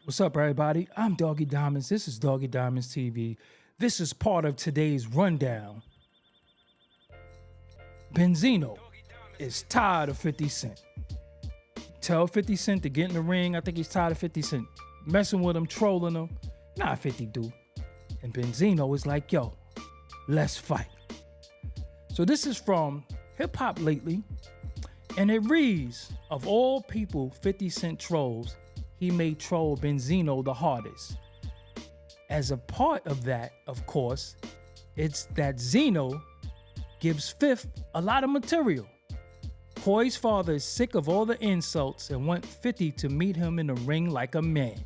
What's up, everybody? I'm Doggie Diamonds. This is Doggie Diamonds TV. This is part of today's rundown. Benzino is tired of 50 Cent. Tell 50 Cent to get in the ring. I think he's tired of 50 Cent messing with him, trolling him. Nah, 50 do. And Benzino is like, yo, let's fight. So this is from Hip Hop Lately. And it reads, of all people 50 Cent trolls, he may troll Benzino the hardest. As a part of that, of course, it's that Zino gives Fifth a lot of material. Hoy's father is sick of all the insults and wants 50 to meet him in the ring like a man.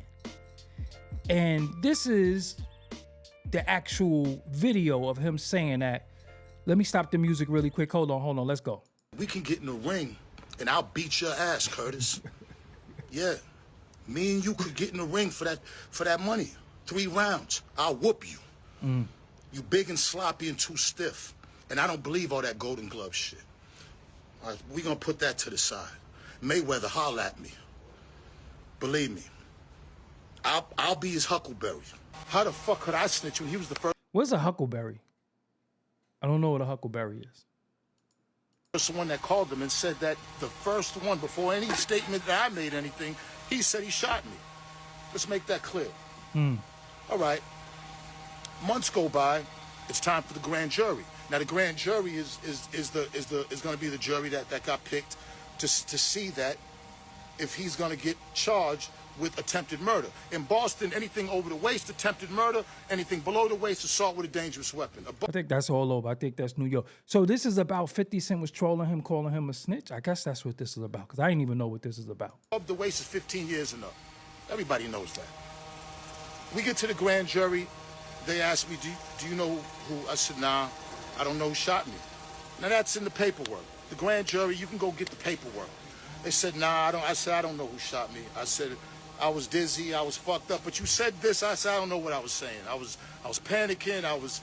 And this is the actual video of him saying that. Let me stop the music really quick. Hold on, let's go. We can get in the ring and I'll beat your ass, Curtis. Yeah. Me and you could get in the ring for that money. 3 rounds. I'll whoop you. You big and sloppy and too stiff. And I don't believe all that Golden Glove shit. All right, we gonna put that to the side. Mayweather, holler at me. Believe me. I'll be his Huckleberry. How the fuck could I snitch when he was the first? What's a Huckleberry? I don't know what a Huckleberry is. First one that called him and said that the first one, before any statement that I made anything, he said he shot me. Let's make that clear. All right. Months go by. It's time for the grand jury. Now the grand jury is going to be the jury that got picked to see that if he's going to get charged with attempted murder. In Boston, anything over the waist, attempted murder. Anything below the waist, assault with a dangerous weapon. I think that's all over. I think that's New York. So this is about 50 Cent was trolling him, calling him a snitch. I guess that's what this is about, because I didn't even know what this is about. Above the waist is 15 years and up. Everybody knows that. We get to the grand jury. They ask me, do you know who? I said, nah, I don't know who shot me. Now that's in the paperwork. The grand jury, you can go get the paperwork. They said, nah, I said, I don't know who shot me. I said, I was dizzy, I was fucked up, but you said this. I said, I don't know what I was saying. I was panicking. I was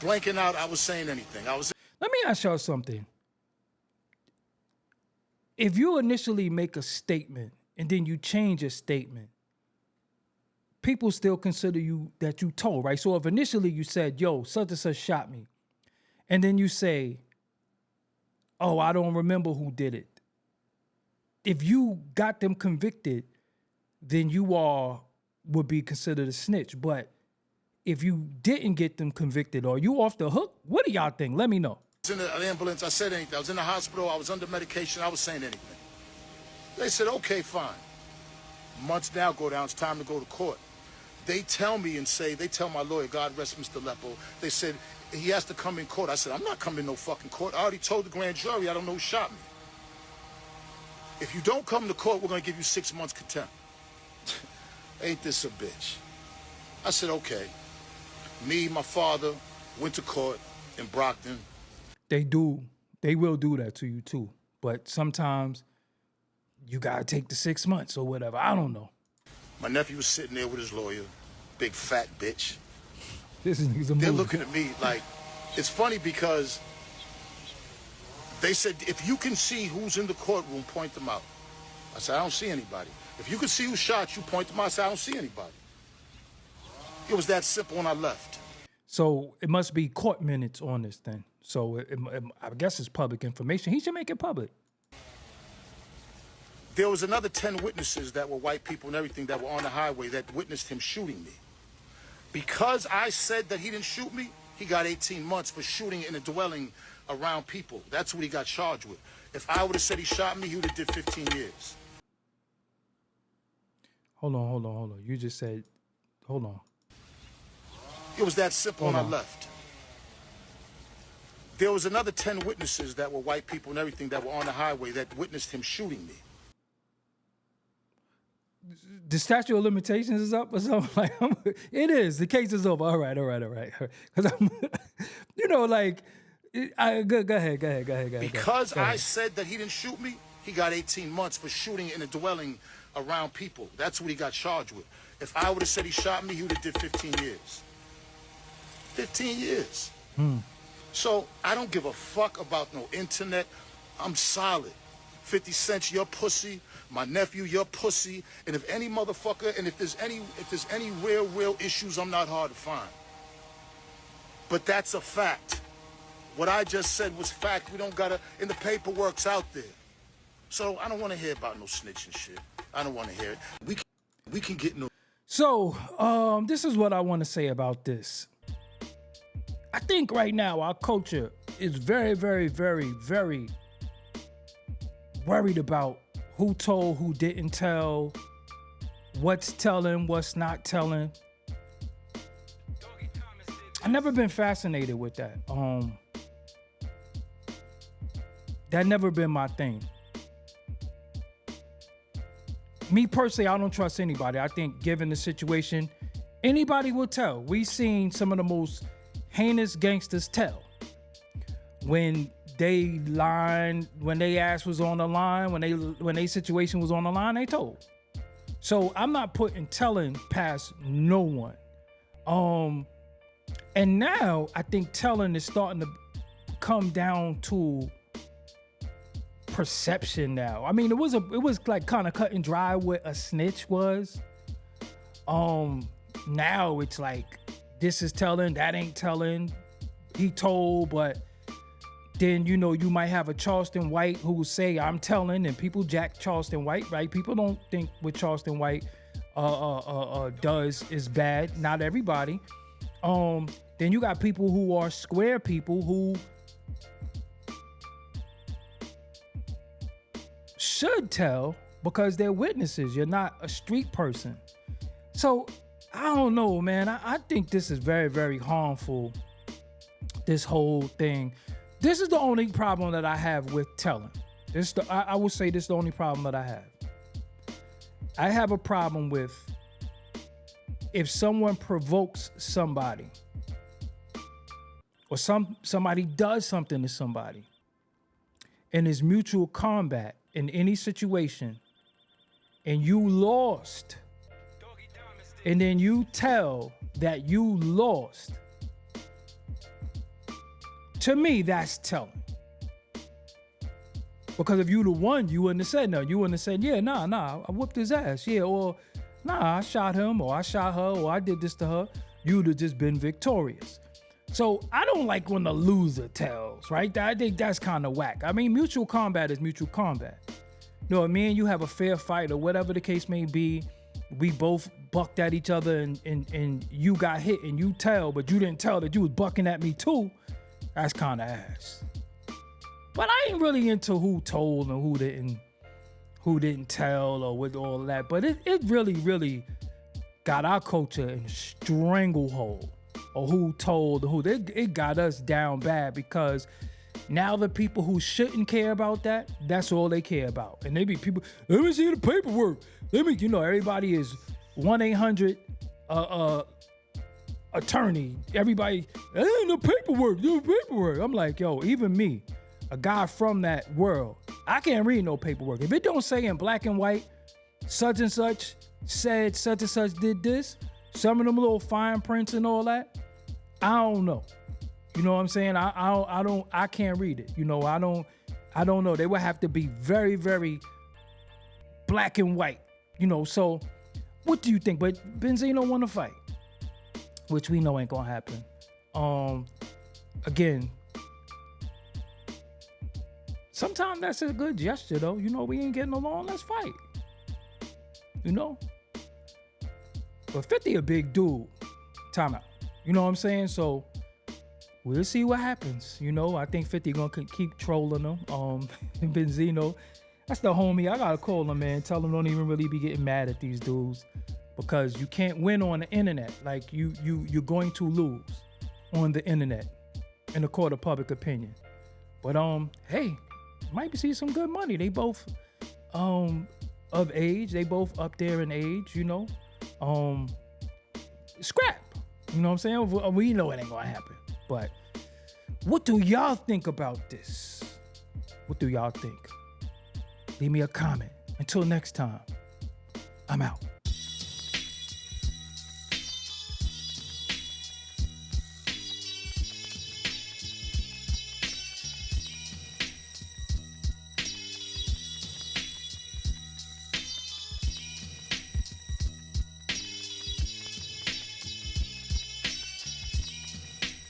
blanking out. I was saying anything. Let me ask y'all something. If you initially make a statement and then you change your statement, people still consider you that you told, right? So if initially you said, yo, such and such shot me, and then you say, oh, I don't remember who did it. If you got them convicted, then you all would be considered a snitch. But if you didn't get them convicted, or you off the hook, what do y'all think? Let me know. I was in an ambulance, I said anything. I was in the hospital, I was under medication, I was saying anything. They said, okay, fine. Months now go down, it's time to go to court. They tell me and say, they tell my lawyer, God rest Mr. Leppo, they said, he has to come in court. I said, I'm not coming in no fucking court. I already told the grand jury I don't know who shot me. If you don't come to court, we're gonna give you 6 months contempt. Ain't this a bitch? I said, okay. Me, my father, went to court in Brockton. They will do that to you too. But sometimes you gotta take the 6 months or whatever. I don't know. My nephew was sitting there with his lawyer, big fat bitch. This is a movie. They're looking at me like, it's funny because they said, if you can see who's in the courtroom, point them out. I said, I don't see anybody. If you can see who shot you, point them out. I said, I don't see anybody. It was that simple when I left. So it must be court minutes on this then. So I guess it's public information. He should make it public. There was another 10 witnesses that were white people and everything that were on the highway that witnessed him shooting me. Because I said that he didn't shoot me, he got 18 months for shooting in a dwelling around people. That's what he got charged with. If I would have said he shot me, he would have did 15 years. Hold on. You just said, hold on. It was that simple when I left. There was another 10 witnesses that were white people and everything that were on the highway that witnessed him shooting me. The statute of limitations is up or something? Like, it is. The case is over. All right. Because I'm, you know, like, go ahead. Because I said that he didn't shoot me, he got 18 months for shooting in a dwelling around people. That's what he got charged with. If I would have said he shot me, he would have did 15 years. 15 years. So I don't give a fuck about no internet. I'm solid. 50 Cent, you're pussy. My nephew, you're pussy. And if any motherfucker, and if there's any real issues, I'm not hard to find. But that's a fact. What I just said was fact. We don't gotta, and the paperwork's out there. So I don't want to hear about no snitching shit. I don't want to hear it. We can get no. So this is what I want to say about this. I think right now our culture is very, very, very, very worried about who told, who didn't tell, what's telling, what's not telling. I've never been fascinated with that. That never been my thing. Me personally, I don't trust anybody. I think given the situation, anybody will tell. We seen some of the most heinous gangsters tell. When they lied, when they ass was on the line, when they situation was on the line, they told. So I'm not putting telling past no one. And now I think telling is starting to come down to perception now. I mean, it was like kind of cut and dry what a snitch was. Now it's like this is telling, that ain't telling. He told, but then you might have a Charleston White who will say I'm telling, and people jack Charleston White, right? People don't think what Charleston White does is bad. Not everybody. Then you got people who are square people who should tell because they're witnesses. You're not a street person. So I don't know, man. I think this is very, very harmful, this whole thing. This is the only problem that I have with telling. I would say this is the only problem that I have. I have a problem with if someone provokes somebody or somebody does something to somebody and there's mutual combat in any situation and you lost and then you tell that you lost, to me, that's telling. Because if you the one, you wouldn't have said no. You wouldn't have said, yeah, nah, I whooped his ass. Yeah, or nah, I shot him, or I shot her, or I did this to her. You'd have just been victorious. So I don't like when the loser tells, right? I think that's kind of whack. I mean, mutual combat is mutual combat. You know what I mean? You have a fair fight or whatever the case may be. We both bucked at each other and you got hit and you tell, but you didn't tell that you was bucking at me too. That's kind of ass. But I ain't really into who told and who didn't tell or with all of that. But it really, really got our culture in a stranglehold. Or who told who. It got us down bad because now the people who shouldn't care about that, that's all they care about. And they be people, let me see the paperwork. Everybody is 1-800 attorney. Everybody, the paperwork. I'm like, yo, even me, a guy from that world, I can't read no paperwork. If it don't say in black and white, such and such said such and such did this, some of them little fine prints and all that, I don't know. You know what I'm saying? I can't read it. I don't know. They would have to be very, very black and white. So what do you think? But Benzino want to fight, which we know ain't gonna happen. Again, sometimes that's a good gesture though. We ain't getting along, let's fight. But 50 a big dude. Time out. You know what I'm saying? So we'll see what happens. I think 50 gonna keep trolling him. Benzino, that's the homie. I gotta call him, man. Tell him don't even really be getting mad at these dudes because you can't win on the internet. Like you're going to lose on the internet in the court of public opinion. But hey, might see some good money. They both of age. They both up there in age. Scrap. You know what I'm saying? We know it ain't gonna happen. But what do y'all think about this? What do y'all think? Leave me a comment. Until next time, I'm out.